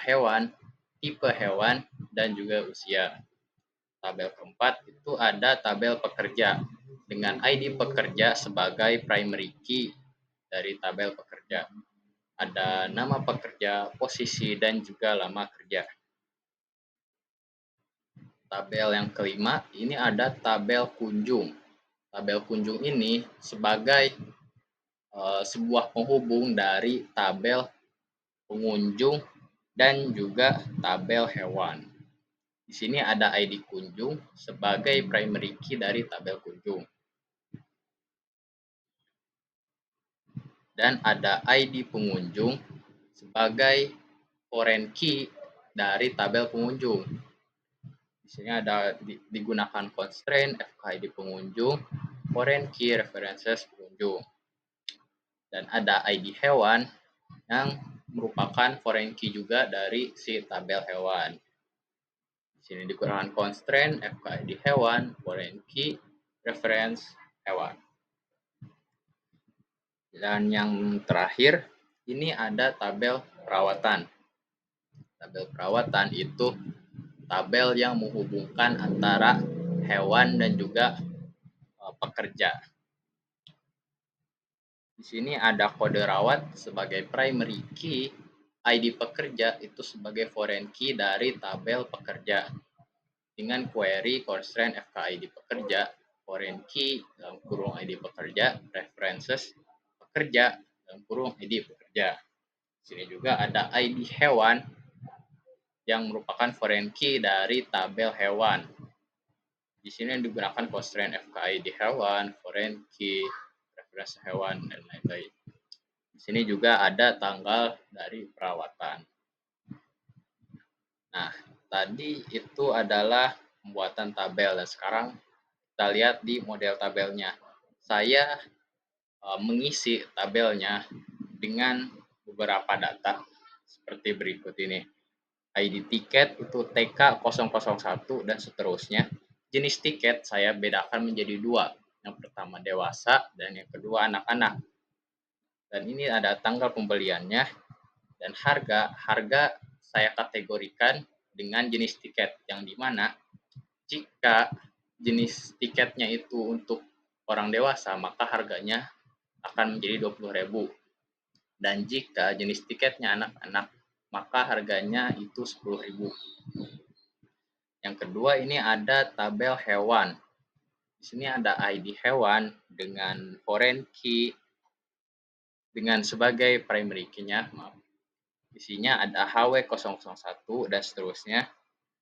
hewan, tipe hewan, dan juga usia. Tabel keempat itu ada tabel pekerja dengan ID pekerja sebagai primary key dari tabel pekerja. Ada nama pekerja, posisi, dan juga lama kerja. Tabel yang kelima ini ada tabel kunjung. Tabel kunjung ini sebagai sebuah penghubung dari tabel pengunjung dan juga tabel hewan. Di sini ada ID kunjung sebagai primary key dari tabel kunjung. Dan ada ID pengunjung sebagai foreign key dari tabel pengunjung. Di sini ada digunakan constraint FKID pengunjung, foreign key references pengunjung. Dan ada ID hewan yang merupakan foreign key juga dari si tabel hewan. Di sini digunakan constraint FKID hewan, foreign key, reference hewan. Dan yang terakhir, ini ada tabel perawatan. Tabel perawatan itu tabel yang menghubungkan antara hewan dan juga pekerja. Di sini ada kode rawat sebagai primary key, ID pekerja itu sebagai foreign key dari tabel pekerja. Dengan query constraint FKID pekerja, foreign key dalam kurung ID pekerja, references pekerja dalam kurung ID pekerja. Di sini juga ada ID hewan yang merupakan foreign key dari tabel hewan. Di sini digunakan constraint FKID hewan, foreign key, reference hewan, dan lain-lain. Di sini juga ada tanggal dari perawatan. Nah, tadi itu adalah pembuatan tabel dan sekarang kita lihat di model tabelnya. Saya mengisi tabelnya dengan beberapa data seperti berikut ini. ID tiket itu TK001 dan seterusnya. Jenis tiket saya bedakan menjadi dua. Yang pertama dewasa dan yang kedua anak-anak. Dan ini ada tanggal pembeliannya dan harga. Harga saya kategorikan dengan jenis tiket yang dimana jika jenis tiketnya itu untuk orang dewasa maka harganya akan menjadi 20.000. Dan jika jenis tiketnya anak-anak maka harganya itu 10.000. Yang kedua ini ada tabel hewan. Di sini ada ID hewan dengan foreign key dengan sebagai primary key-nya, maaf. Isinya ada HW001 dan seterusnya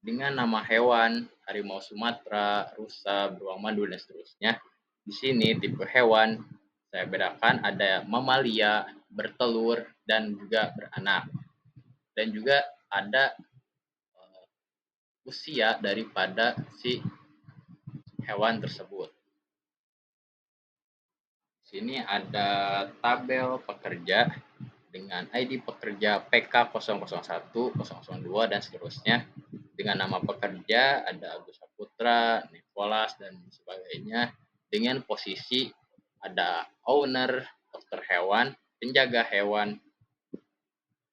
dengan nama hewan, harimau Sumatera, rusa, beruang madu dan seterusnya. Di sini tipe hewan saya bedakan ada mamalia, bertelur dan juga beranak. Dan juga ada usia daripada si hewan tersebut. Sini ada tabel pekerja dengan ID pekerja PK001, 002 dan seterusnya. Dengan nama pekerja ada Agus Saputra, Nicholas dan sebagainya. Dengan posisi ada owner, dokter hewan, penjaga hewan,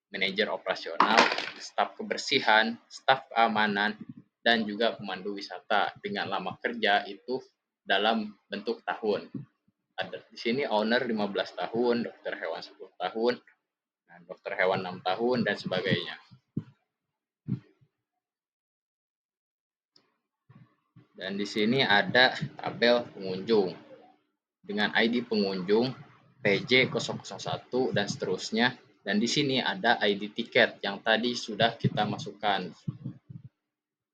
manajer operasional, staf kebersihan, staf keamanan, dan juga pemandu wisata. Dengan lama kerja itu dalam bentuk tahun. Ada di sini owner 15 tahun, dokter hewan 10 tahun, dokter hewan 6 tahun dan sebagainya. Dan di sini ada tabel pengunjung dengan ID pengunjung PJ001 dan seterusnya. Dan di sini ada ID tiket yang tadi sudah kita masukkan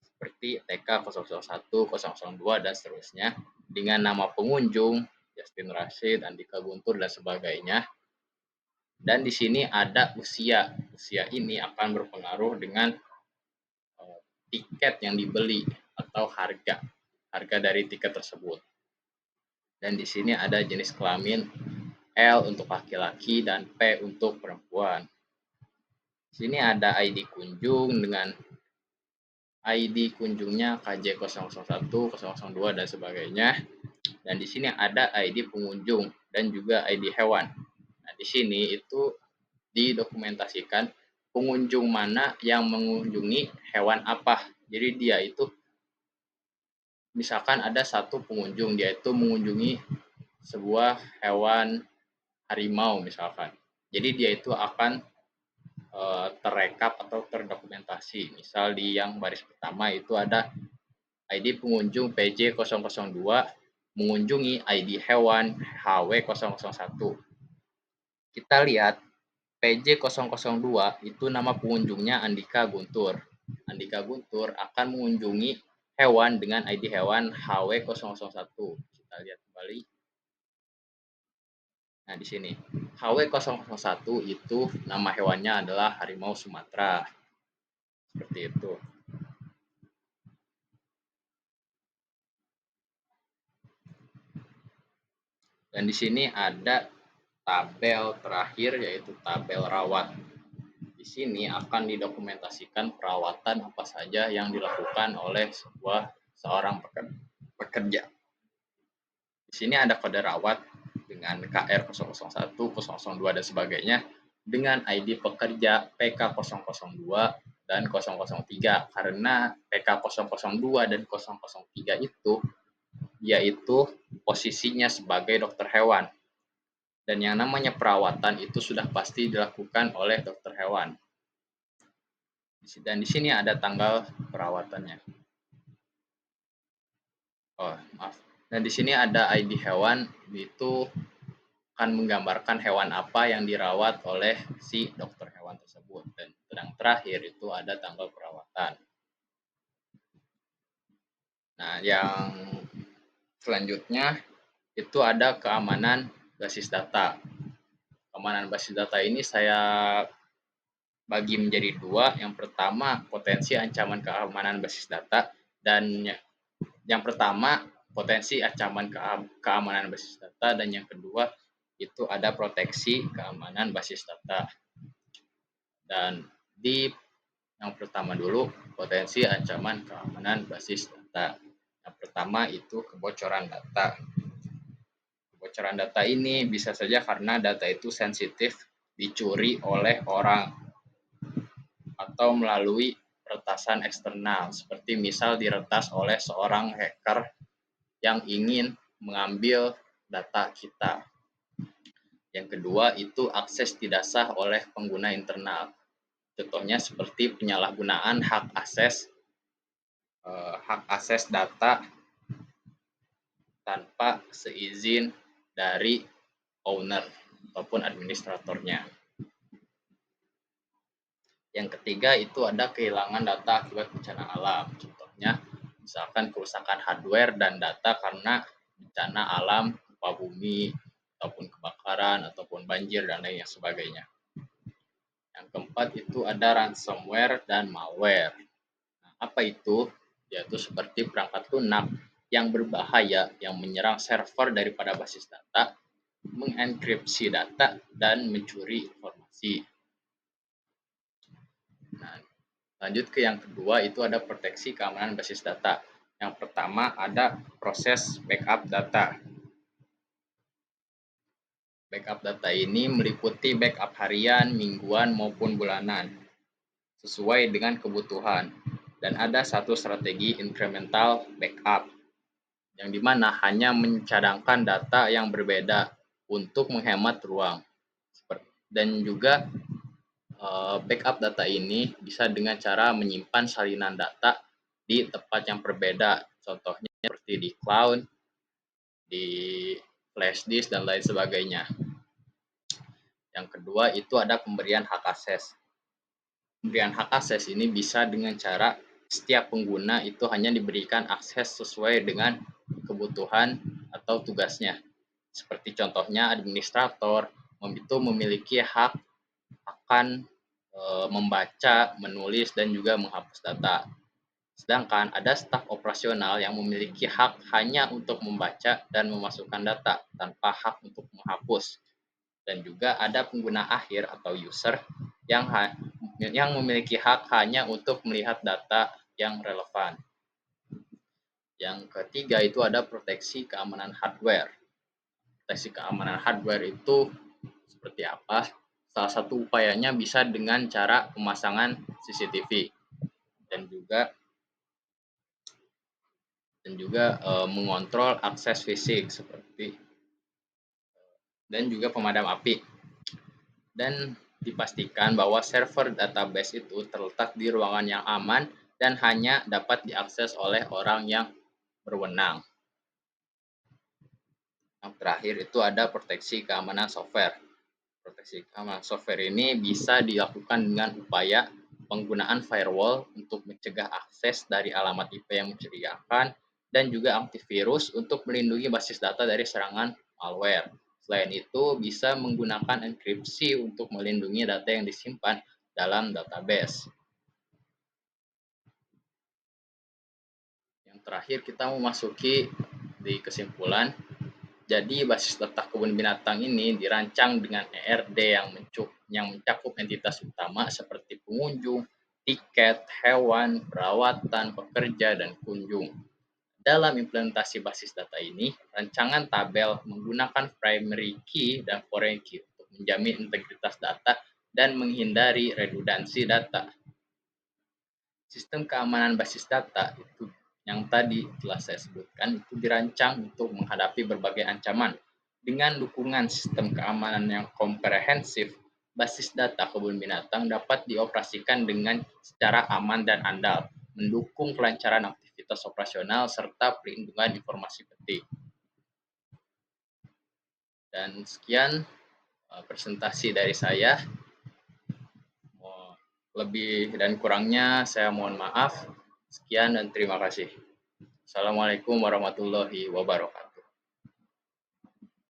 seperti TK001, 002 dan seterusnya dengan nama pengunjung Justin Rashid, Andika Guntur dan sebagainya. Dan di sini ada usia. Usia ini akan berpengaruh dengan tiket yang dibeli atau harga dari tiket tersebut. Dan di sini ada jenis kelamin L untuk laki-laki dan P untuk perempuan. Di sini ada ID kunjung dengan ID kunjungnya KJ001, 002 dan sebagainya. Dan di sini ada ID pengunjung dan juga ID hewan. Nah, di sini itu didokumentasikan pengunjung mana yang mengunjungi hewan apa. Jadi dia itu misalkan ada satu pengunjung, dia itu mengunjungi sebuah hewan harimau misalkan. Jadi dia itu akan terrekap atau terdokumentasi. Misal di yang baris pertama itu ada ID pengunjung PJ002 mengunjungi ID hewan HW001. Kita lihat PJ002 itu nama pengunjungnya Andika Guntur. Andika Guntur akan mengunjungi hewan dengan ID hewan HW001. Kita lihat kembali. Nah, di sini HW001 itu nama hewannya adalah harimau Sumatera. Seperti itu. Dan di sini ada tabel terakhir yaitu tabel rawat. Di sini akan didokumentasikan perawatan apa saja yang dilakukan oleh seorang pekerja. Di sini ada kode rawat dengan KR001, 002 dan sebagainya dengan ID pekerja PK002 dan 003 karena PK002 dan 003 itu yaitu posisinya sebagai dokter hewan. Dan yang namanya perawatan itu sudah pasti dilakukan oleh dokter hewan. Dan di sini ada tanggal perawatannya. Oh, maaf. Dan di sini ada ID hewan, itu akan menggambarkan hewan apa yang dirawat oleh si dokter hewan tersebut. Dan yang terakhir itu ada tanggal perawatan. Nah, yang selanjutnya itu ada keamanan basis data. Keamanan basis data ini saya bagi menjadi dua. Yang pertama, potensi ancaman keamanan basis data. Dan yang pertama, potensi ancaman keamanan basis data. Dan yang kedua, itu ada proteksi keamanan basis data. Dan di yang pertama dulu, potensi ancaman keamanan basis data. Yang pertama itu kebocoran data. Kebocoran data ini bisa saja karena data itu sensitif, dicuri oleh orang, atau melalui peretasan eksternal, seperti misal diretas oleh seorang hacker yang ingin mengambil data kita. Yang kedua itu akses tidak sah oleh pengguna internal. Contohnya seperti penyalahgunaan hak akses data tanpa seizin dari owner ataupun administratornya. Yang ketiga itu ada kehilangan data akibat bencana alam. Contohnya misalkan kerusakan hardware dan data karena bencana alam, gempa bumi, ataupun kebakaran, ataupun banjir, dan lain sebagainya. Yang keempat itu ada ransomware dan malware. Nah, apa itu? Yaitu seperti perangkat lunak yang berbahaya yang menyerang server daripada basis data, mengenkripsi data, dan mencuri informasi. Nah, lanjut ke yang kedua itu ada proteksi keamanan basis data. Yang pertama ada proses backup data. Backup data ini meliputi backup harian, mingguan, maupun bulanan sesuai dengan kebutuhan. Dan ada satu strategi incremental backup yang dimana hanya mencadangkan data yang berbeda untuk menghemat ruang. Dan juga backup data ini bisa dengan cara menyimpan salinan data di tempat yang berbeda. Contohnya seperti di cloud, di flash disk, dan lain sebagainya. Yang kedua itu ada pemberian hak akses. Pemberian hak akses ini bisa dengan cara setiap pengguna itu hanya diberikan akses sesuai dengan kebutuhan atau tugasnya. Seperti contohnya administrator itu memiliki hak akan membaca, menulis, dan juga menghapus data. Sedangkan ada staf operasional yang memiliki hak hanya untuk membaca dan memasukkan data tanpa hak untuk menghapus. Dan juga ada pengguna akhir atau user yang memiliki hak hanya untuk melihat data yang relevan. Yang ketiga itu ada proteksi keamanan hardware. Proteksi keamanan hardware itu seperti apa? Salah satu upayanya bisa dengan cara pemasangan CCTV dan juga mengontrol akses fisik seperti dan juga pemadam api, dan dipastikan bahwa server database itu terletak di ruangan yang aman dan hanya dapat diakses oleh orang yang berwenang. Yang terakhir itu ada proteksi keamanan software. Proteksi keamanan software ini bisa dilakukan dengan upaya penggunaan firewall untuk mencegah akses dari alamat IP yang mencurigakan dan juga antivirus untuk melindungi basis data dari serangan malware. Selain itu, bisa menggunakan enkripsi untuk melindungi data yang disimpan dalam database. Yang terakhir, kita memasuki di kesimpulan. Jadi basis data kebun binatang ini dirancang dengan ERD yang mencakup entitas utama seperti pengunjung, tiket, hewan, perawatan, pekerja, dan kunjung. Dalam implementasi basis data ini, rancangan tabel menggunakan primary key dan foreign key untuk menjamin integritas data dan menghindari redundansi data. Sistem keamanan basis data itu yang tadi telah saya sebutkan itu dirancang untuk menghadapi berbagai ancaman. Dengan dukungan sistem keamanan yang komprehensif, basis data kebun binatang dapat dioperasikan dengan secara aman dan andal, mendukung kelancaran aktivitas operasional serta perlindungan informasi penting. Dan sekian presentasi dari saya. Lebih dan kurangnya saya mohon maaf. Sekian dan terima kasih. Assalamualaikum warahmatullahi wabarakatuh.